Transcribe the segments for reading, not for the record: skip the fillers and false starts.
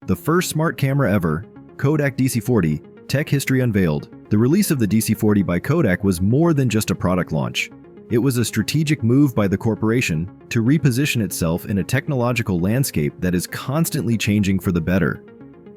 The first smart camera ever, Kodak DC40, Tech History Unveiled. The release of the DC40 by Kodak was more than just a product launch. It was a strategic move by the corporation to reposition itself in a technological landscape that is constantly changing for the better.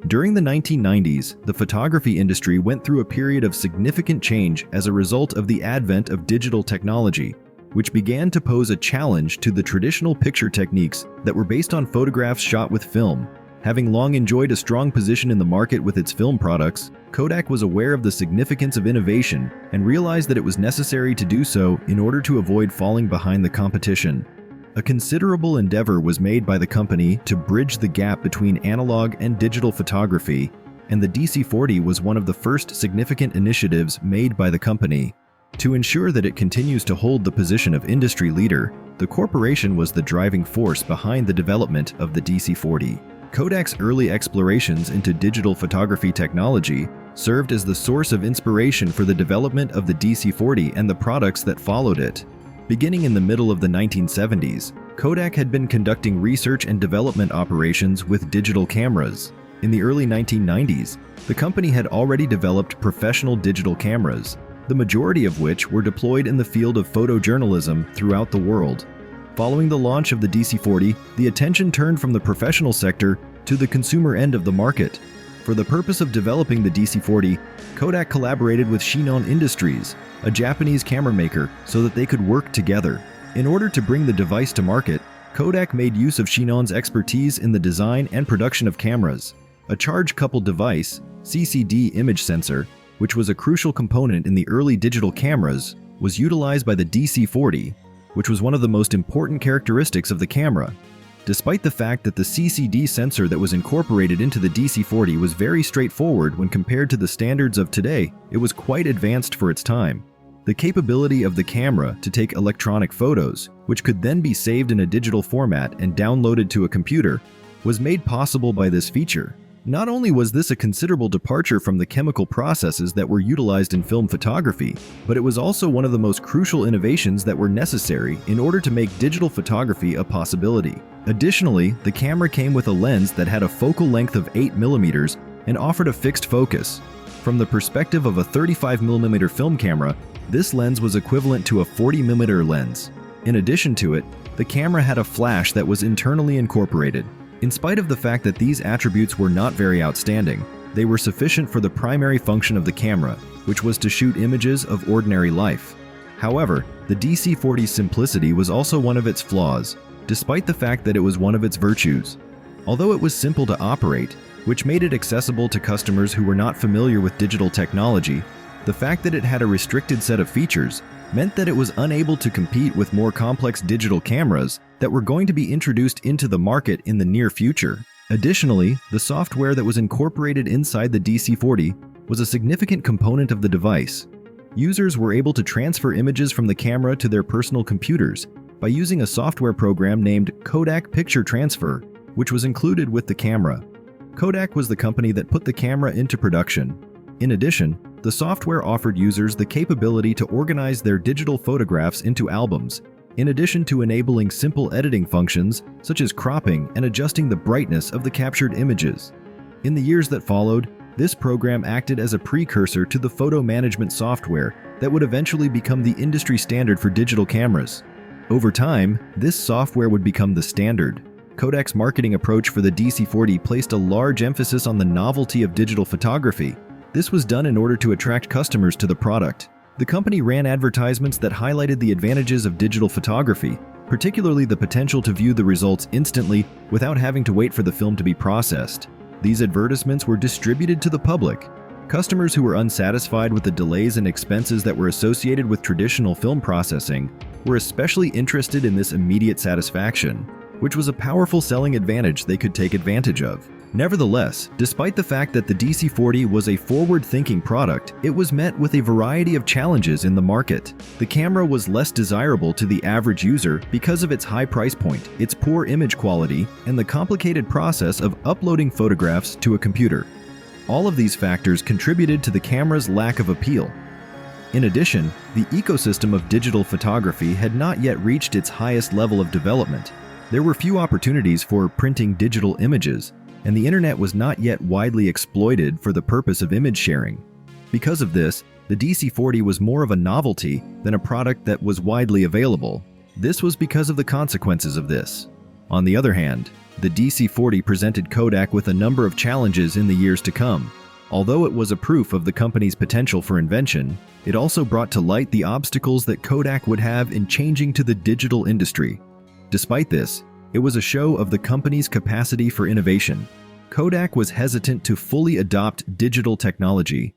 During the 1990s, the photography industry went through a period of significant change as a result of the advent of digital technology, which began to pose a challenge to the traditional picture techniques that were based on photographs shot with film. Having long enjoyed a strong position in the market with its film products, Kodak was aware of the significance of innovation and realized that it was necessary to do so in order to avoid falling behind the competition. A considerable endeavor was made by the company to bridge the gap between analog and digital photography, and the DC40 was one of the first significant initiatives made by the company. To ensure that it continues to hold the position of industry leader, the corporation was the driving force behind the development of the DC40. Kodak's early explorations into digital photography technology served as the source of inspiration for the development of the DC40 and the products that followed it. Beginning in the middle of the 1970s, Kodak had been conducting research and development operations with digital cameras. In the early 1990s, the company had already developed professional digital cameras, the majority of which were deployed in the field of photojournalism throughout the world. Following the launch of the DC40, the attention turned from the professional sector to the consumer end of the market. For the purpose of developing the DC40, Kodak collaborated with Shinon Industries, a Japanese camera maker, so that they could work together. In order to bring the device to market, Kodak made use of Shinon's expertise in the design and production of cameras. A charge-coupled device, CCD image sensor, which was a crucial component in the early digital cameras, was utilized by the DC40, which was one of the most important characteristics of the camera. Despite the fact that the CCD sensor that was incorporated into the DC40 was very straightforward when compared to the standards of today, it was quite advanced for its time. The capability of the camera to take electronic photos, which could then be saved in a digital format and downloaded to a computer, was made possible by this feature. Not only was this a considerable departure from the chemical processes that were utilized in film photography, but it was also one of the most crucial innovations that were necessary in order to make digital photography a possibility. Additionally, the camera came with a lens that had a focal length of 8mm and offered a fixed focus. From the perspective of a 35mm film camera, this lens was equivalent to a 40mm lens. In addition to it, the camera had a flash that was internally incorporated. In spite of the fact that these attributes were not very outstanding, they were sufficient for the primary function of the camera, which was to shoot images of ordinary life. However, the DC40's simplicity was also one of its flaws, despite the fact that it was one of its virtues. Although it was simple to operate, which made it accessible to customers who were not familiar with digital technology, the fact that it had a restricted set of features meant that it was unable to compete with more complex digital cameras that were going to be introduced into the market in the near future. Additionally, the software that was incorporated inside the DC40 was a significant component of the device. Users were able to transfer images from the camera to their personal computers by using a software program named Kodak Picture Transfer, which was included with the camera. Kodak was the company that put the camera into production. In addition, the software offered users the capability to organize their digital photographs into albums, in addition to enabling simple editing functions such as cropping and adjusting the brightness of the captured images. In the years that followed, this program acted as a precursor to the photo management software that would eventually become the industry standard for digital cameras. Over time, this software would become the standard. Kodak's marketing approach for the DC40 placed a large emphasis on the novelty of digital photography. This was done in order to attract customers to the product. The company ran advertisements that highlighted the advantages of digital photography, particularly the potential to view the results instantly without having to wait for the film to be processed. These advertisements were distributed to the public. Customers who were unsatisfied with the delays and expenses that were associated with traditional film processing were especially interested in this immediate satisfaction, which was a powerful selling advantage they could take advantage of. Nevertheless, despite the fact that the DC40 was a forward-thinking product, it was met with a variety of challenges in the market. The camera was less desirable to the average user because of its high price point, its poor image quality, and the complicated process of uploading photographs to a computer. All of these factors contributed to the camera's lack of appeal. In addition, the ecosystem of digital photography had not yet reached its highest level of development. There were few opportunities for printing digital images, and the internet was not yet widely exploited for the purpose of image sharing. Because of this, the DC40 was more of a novelty than a product that was widely available. This was because of the consequences of this. On the other hand, the DC40 presented Kodak with a number of challenges in the years to come. Although it was a proof of the company's potential for invention, it also brought to light the obstacles that Kodak would have in changing to the digital industry. Despite this, it was a show of the company's capacity for innovation. Kodak was hesitant to fully adopt digital technology,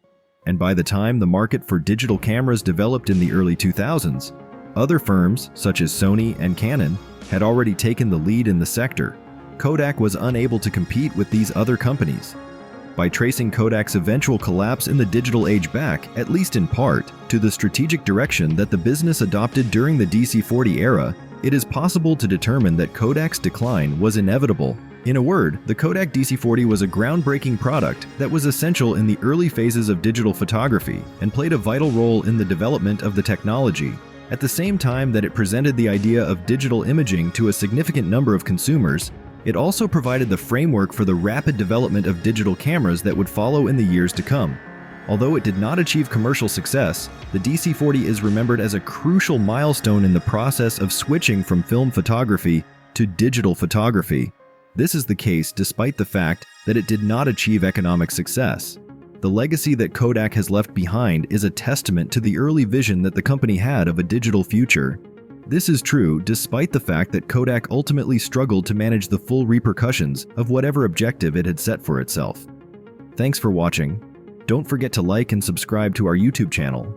and by the time the market for digital cameras developed in the early 2000s, other firms, such as Sony and Canon, had already taken the lead in the sector. Kodak was unable to compete with these other companies. By tracing Kodak's eventual collapse in the digital age back, at least in part, to the strategic direction that the business adopted during the DC40 era, it is possible to determine that Kodak's decline was inevitable. In a word, the Kodak DC40 was a groundbreaking product that was essential in the early phases of digital photography and played a vital role in the development of the technology. At the same time that it presented the idea of digital imaging to a significant number of consumers, it also provided the framework for the rapid development of digital cameras that would follow in the years to come. Although it did not achieve commercial success, the DC40 is remembered as a crucial milestone in the process of switching from film photography to digital photography. This is the case despite the fact that it did not achieve economic success. The legacy that Kodak has left behind is a testament to the early vision that the company had of a digital future. This is true despite the fact that Kodak ultimately struggled to manage the full repercussions of whatever objective it had set for itself. Thanks for watching. Don't forget to like and subscribe to our YouTube channel.